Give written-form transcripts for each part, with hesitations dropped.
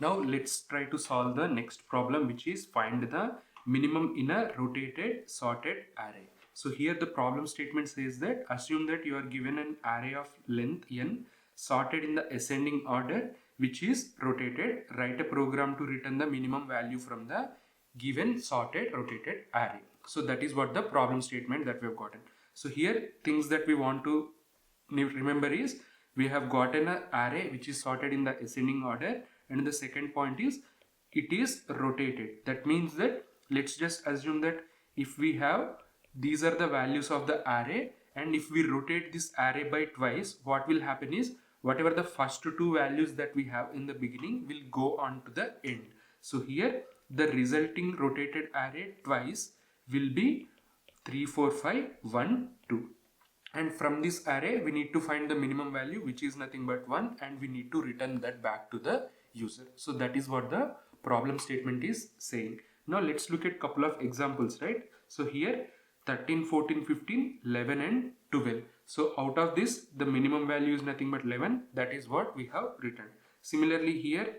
Now let's try to solve the next problem, which is find the minimum in a rotated sorted array. So here the problem statement says that assume that you are given an array of length n sorted in the ascending order which is rotated. Write a program to return the minimum value from the given sorted rotated array. So that is what the problem statement that we have gotten. So here things that we want to remember is we have gotten an array which is sorted in the ascending order, and the second point is it is rotated. That means that let's just assume that if we have these are the values of the array, and if we rotate this array by twice, what will happen is whatever the first two values that we have in the beginning will go on to the end. So here the resulting rotated array twice will be 3 4 5 1 2, and from this array we need to find the minimum value, which is nothing but 1, and we need to return that back to the user. So that is what the problem statement is saying. Now let's look at couple of examples, right? So here 13 14 15 11 and 12. So out of this the minimum value is nothing but 11. That is what we have written. Similarly here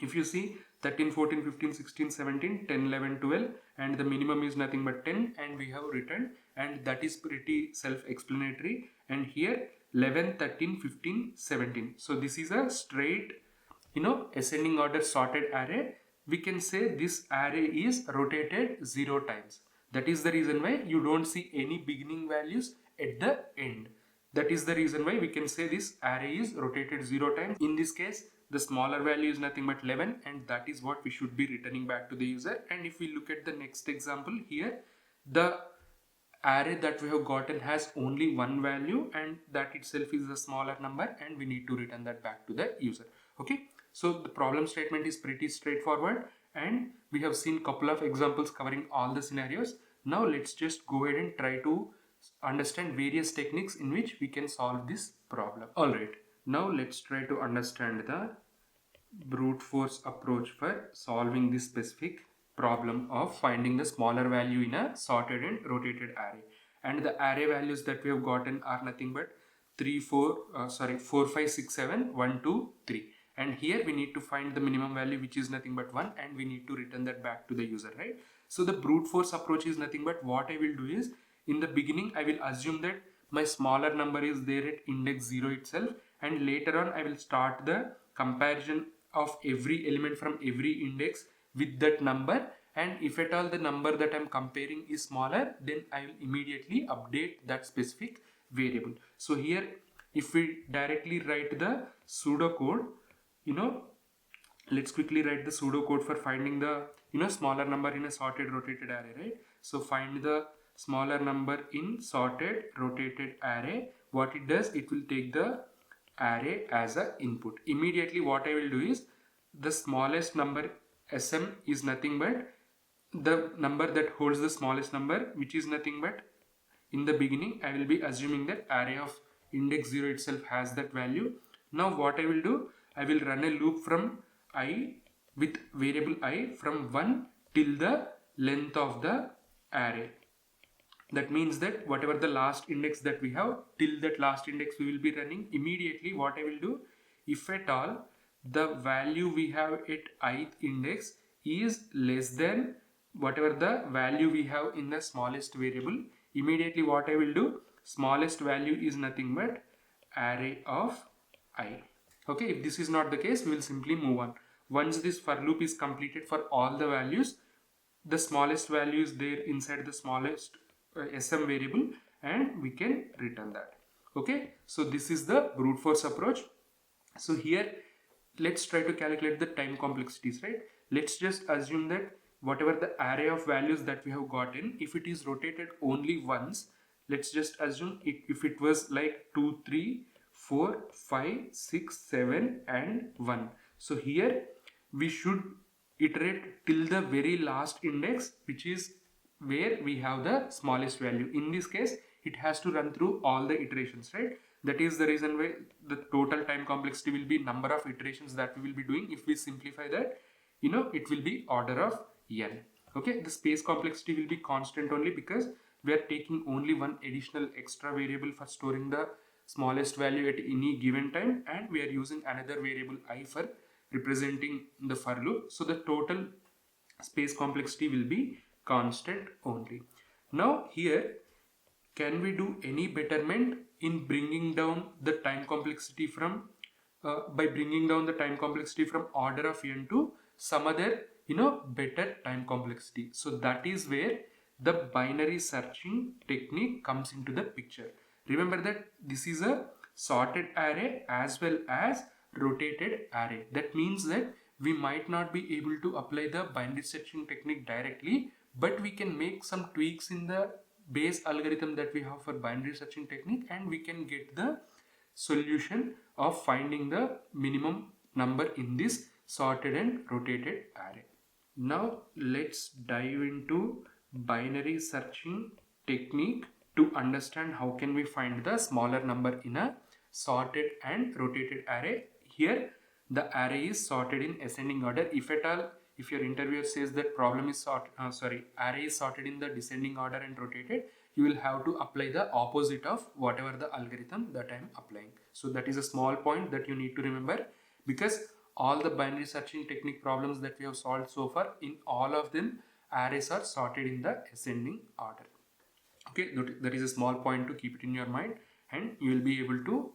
if you see 13 14 15 16 17 10 11 12, and the minimum is nothing but 10, and we have written, and that is pretty self-explanatory. And here 11 13 15 17. So this is a straight ascending order sorted array. We can say this array is rotated 0 times. That is the reason why you don't see any beginning values at the end. That is the reason why we can say this array is rotated 0 times. In this case the smaller value is nothing but 11, and that is what we should be returning back to the user. And if we look at the next example here, the array that we have gotten has only one value, and that itself is a smaller number, and we need to return that back to the user. Okay, so the problem statement is pretty straightforward, and we have seen couple of examples covering all the scenarios. Now let's just go ahead and try to understand various techniques in which we can solve this problem. Alright, now let's try to understand the brute force approach for solving this specific problem of finding the smaller value in a sorted and rotated array. And the array values that we have gotten are nothing but 4 5 6 7 1 2 3, and here we need to find the minimum value, which is nothing but 1, and we need to return that back to the user, right? So the brute force approach is nothing but what I will do is in the beginning I will assume that my smaller number is there at index 0 itself, and later on I will start the comparison of every element from every index with that number, and if at all the number that I'm comparing is smaller, then I will immediately update that specific variable. So here if we directly write the pseudocode, let's quickly write the pseudocode for finding the smaller number in a sorted rotated array, right? So find the smaller number in sorted rotated array. What it does, it will take the array as a input. Immediately what I will do is the smallest number sm is nothing but the number that holds the smallest number, which is nothing but in the beginning I will be assuming that array of index 0 itself has that value. Now what I will do, I will run a loop from I with variable I from 1 till the length of the array. That means that whatever the last index that we have, till that last index we will be running. Immediately what I will do, if at all the value we have at ith index is less than whatever the value we have in the smallest variable, immediately what I will do, smallest value is nothing but array of I. Okay, if this is not the case, we will simply move on. Once this for loop is completed for all the values, the smallest value is there inside the smallest sm variable, and we can return that. Okay, so this is the brute force approach. So here let's try to calculate the time complexities, right? Let's just assume that whatever the array of values that we have gotten, if it is rotated only once, let's just assume if it was like 2 3 4 5 6 7 and 1. So here we should iterate till the very last index, which is where we have the smallest value. In this case it has to run through all the iterations, right? That is the reason why the total time complexity will be number of iterations that we will be doing. If we simplify that, it will be order of n. Okay, the space complexity will be constant only because we are taking only one additional extra variable for storing the smallest value at any given time, and we are using another variable I for representing the for loop. So the total space complexity will be constant only. Now here, can we do any betterment in bringing down the time complexity from by bringing down the time complexity from order of n to some other better time complexity? So that is where the binary searching technique comes into the picture. Remember that this is a sorted array as well as rotated array. That means that we might not be able to apply the binary searching technique directly, but we can make some tweaks in the base algorithm that we have for binary searching technique, and we can get the solution of finding the minimum number in this sorted and rotated array. Now let's dive into binary searching technique to understand how can we find the smaller number in a sorted and rotated array. Here the array is sorted in ascending order. If at all, if your interviewer says that array is sorted in the descending order and rotated, you will have to apply the opposite of whatever the algorithm that I am applying. So that is a small point that you need to remember, because all the binary searching technique problems that we have solved so far, in all of them arrays are sorted in the ascending order. Okay, that is a small point to keep it in your mind, and you will be able to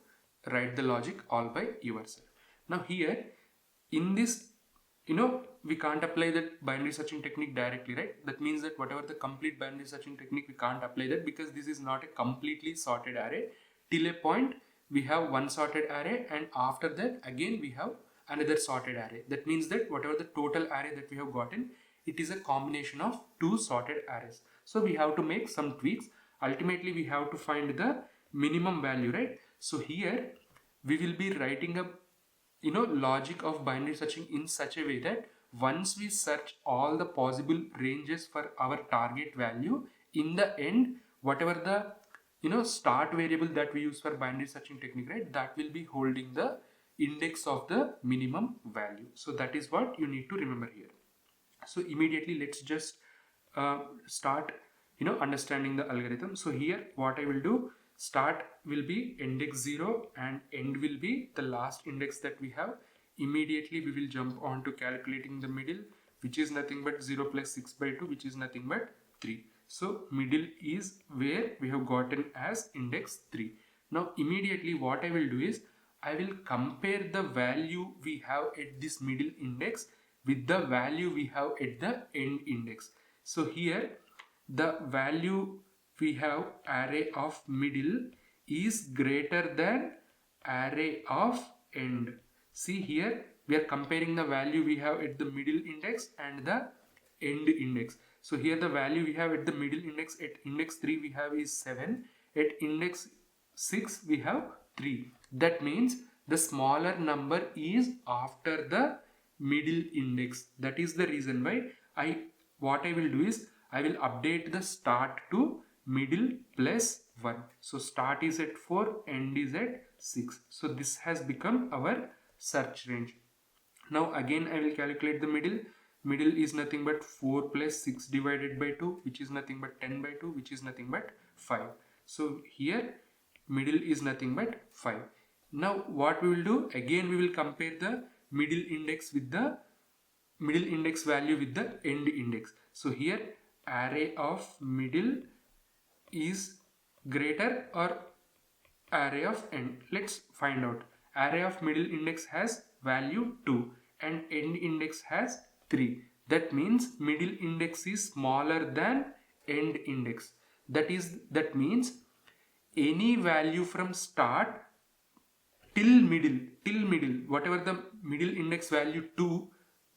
write the logic all by yourself. Now here in this, we can't apply that binary searching technique directly, right? That means that whatever the complete binary searching technique, we can't apply that because this is not a completely sorted array. Till a point we have one sorted array, and after that again we have another sorted array. That means that whatever the total array that we have gotten, it is a combination of two sorted arrays. So we have to make some tweaks. Ultimately we have to find the minimum value, right? So here we will be writing a logic of binary searching in such a way that once we search all the possible ranges for our target value, in the end whatever the start variable that we use for binary searching technique, right, that will be holding the index of the minimum value. So that is what you need to remember here. So immediately let's just start understanding the algorithm. So here what I will do, start will be index 0 and end will be the last index that we have. Immediately we will jump on to calculating the middle, which is nothing but 0 plus 6 by 2, which is nothing but 3. So middle is where we have gotten as index 3. Now immediately what I will do is, I will compare the value we have at this middle index with the value we have at the end index. So here the value we have array of middle is greater than array of end. See here we are comparing the value we have at the middle index and the end index. So here the value we have at the middle index, at index 3 we have is 7, at index 6 we have 3. That means the smaller number is after the middle index. That is the reason why what I will do is, I will update the start to middle plus 1. So start is at 4, end is at 6. So this has become our search range. Now again I will calculate the middle. Middle is nothing but 4 plus 6 divided by 2, which is nothing but 10 by 2, which is nothing but 5. So here middle is nothing but 5. Now what we will do, again we will compare the middle index with the middle index value with the end index. So here array of middle is greater or array of end. Let's find out. Array of middle index has value 2 and end index has 3. That means middle index is smaller than end index. That means any value from start till middle, whatever the middle index value 2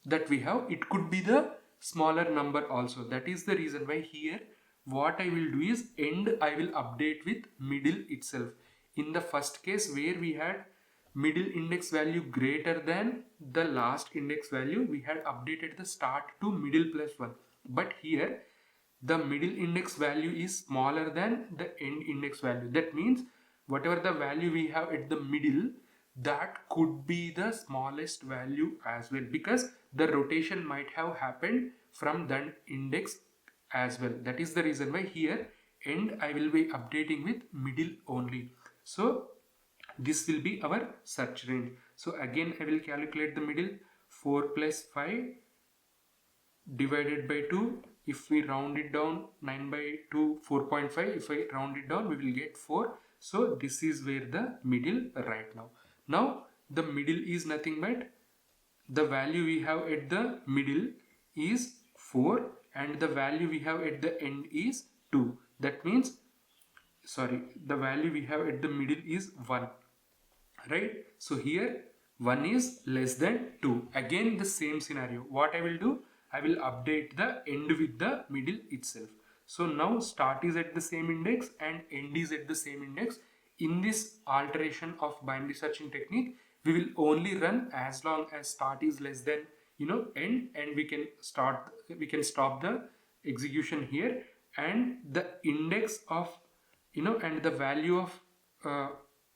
that we have, it could be the smaller number also. That is the reason why here what I will do is, end I will update with middle itself. In the first case where we had middle index value greater than the last index value, we had updated the start to middle plus 1. But here the middle index value is smaller than the end index value. That means whatever the value we have at the middle, that could be the smallest value as well, because the rotation might have happened from that index as well. That is the reason why here end I will be updating with middle only. So this will be our search range. So again I will calculate the middle. 4 plus 5 divided by 2. If we round it down, 9 by 2, 4.5. If I round it down, we will get 4. So this is where the middle right now. Now the middle is nothing but the value we have at the middle is 4 and the value we have at the end is 2. That means, sorry, the value we have at the middle is 1. Right? So here 1 is less than 2. Again the same scenario. What I will do? I will update the end with the middle itself. So now start is at the same index and end is at the same index. In this alteration of binary searching technique, we will only run as long as start is less than end, and we can stop the execution here, and the index of and the value of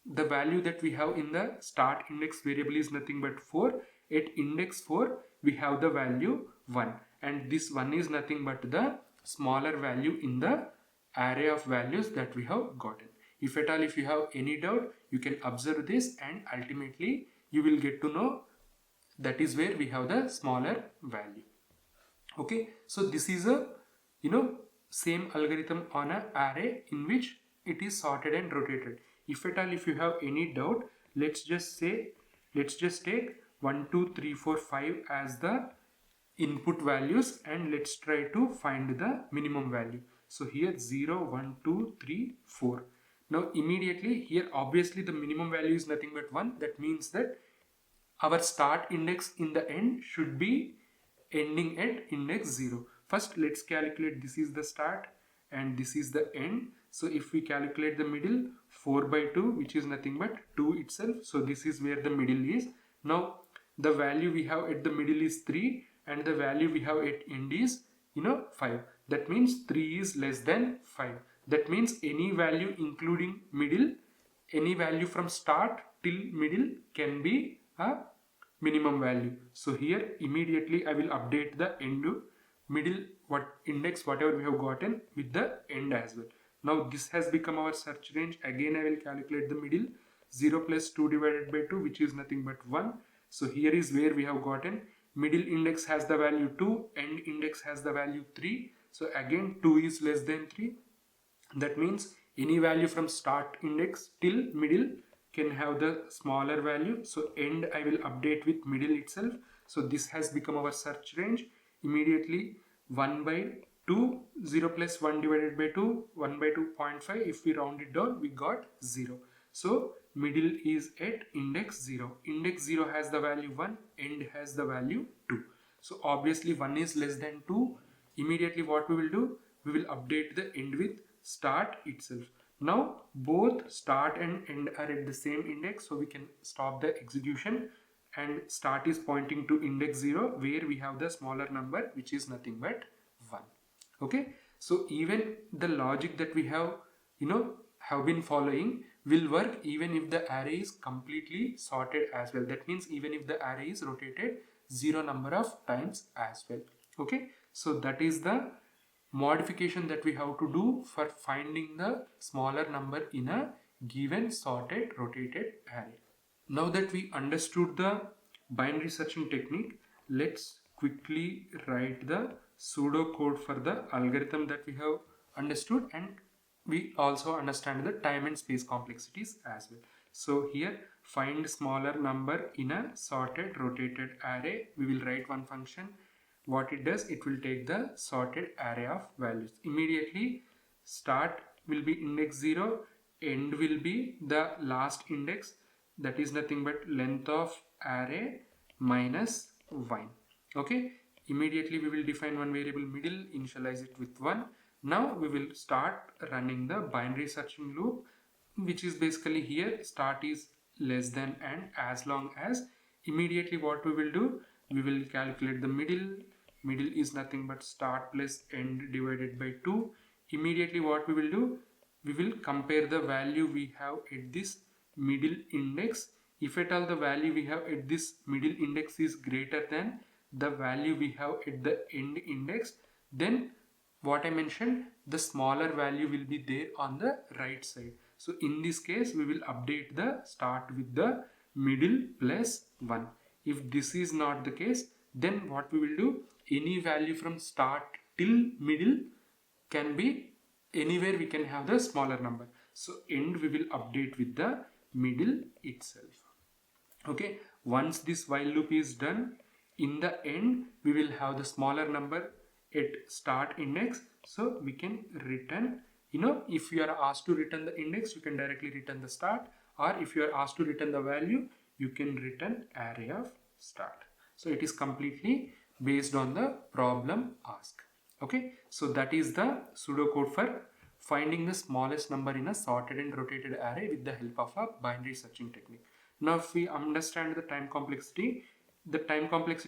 the value that we have in the start index variable is nothing but 4. At index 4 we have the value 1, and this 1 is nothing but the smaller value in the array of values that we have gotten. If at all, if you have any doubt, you can observe this and ultimately you will get to know that is where we have the smaller value. Okay, so this is a same algorithm on an array in which it is sorted and rotated. If at all, if you have any doubt, let's just take 1 2 3 4 5 as the input values, and let's try to find the minimum value. So here 0 1 2 3 4. Now immediately here, obviously the minimum value is nothing but 1. That means that our start index in the end should be ending at index 0. First let's calculate, this is the start and this is the end. So if we calculate the middle, 4 by 2, which is nothing but 2 itself. So this is where the middle is. Now the value we have at the middle is 3 and the value we have at end is 5. That means 3 is less than 5. That means any value including middle, any value from start till middle can be a minimum value. So here immediately I will update the end to middle index whatever we have gotten with the end as well. Now this has become our search range. Again I will calculate the middle. 0 plus 2 divided by 2, which is nothing but 1. So here is where we have gotten middle index has the value 2, end index has the value 3. So again 2 is less than 3. That means any value from start index till middle can have the smaller value. So end I will update with middle itself. So this has become our search range. Immediately 1 by 2, 0 plus 1 divided by 2, 1 by 2.5. If we round it down, we got 0. So middle is at index 0. Index 0 has the value 1, end has the value 2. So obviously 1 is less than 2. Immediately what we will do? We will update the end with start itself. Now both start and end are at the same index, so we can stop the execution, and start is pointing to index 0 where we have the smaller number, which is nothing but 1. Okay, so even the logic that we have been following will work even if the array is completely sorted as well. That means even if the array is rotated 0 number of times as well. Okay, so that is the modification that we have to do for finding the smaller number in a given sorted rotated array. Now that we understood the binary searching technique, let's quickly write the pseudo code for the algorithm that we have understood, and we also understand the time and space complexities as well. So here, find smaller number in a sorted rotated array. We will write one function. What it does, it will take the sorted array of values. Immediately start will be index 0, end will be the last index, that is nothing but length of array minus 1. Okay, immediately we will define one variable middle, initialize it with 1. Now we will start running the binary searching loop, which is basically here start is less than and as long as. Immediately what we will do, we will calculate the middle. Middle is nothing but start plus end divided by 2. Immediately what we will do, we will compare the value we have at this middle index. If at all the value we have at this middle index is greater than the value we have at the end index, then what I mentioned, the smaller value will be there on the right side. So in this case we will update the start with the middle plus 1. If this is not the case, then what we will do, any value from start till middle can be anywhere we can have the smaller number. So end we will update with the middle itself. Okay, once this while loop is done, in the end we will have the smaller number at start index, so we can return, if you are asked to return the index, you can directly return the start, or if you are asked to return the value, you can return array of start. So it is completely based on the problem asked. Okay, so that is the pseudocode for finding the smallest number in a sorted and rotated array with the help of a binary searching technique. Now if we understand the time complexity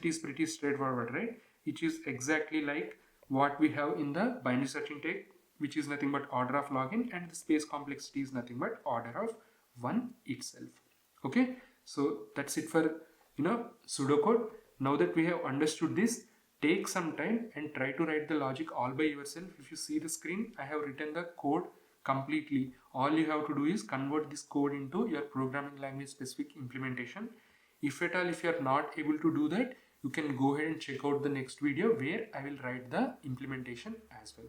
is pretty straightforward, right? It is exactly like what we have in the binary searching technique, which is nothing but order of log n, and the space complexity is nothing but order of 1 itself. Okay, so that's it for pseudocode. Now that we have understood this, take some time and try to write the logic all by yourself. If you see the screen, I have written the code completely. All you have to do is convert this code into your programming language specific implementation. If at all, if you are not able to do that, you can go ahead and check out the next video where I will write the implementation as well.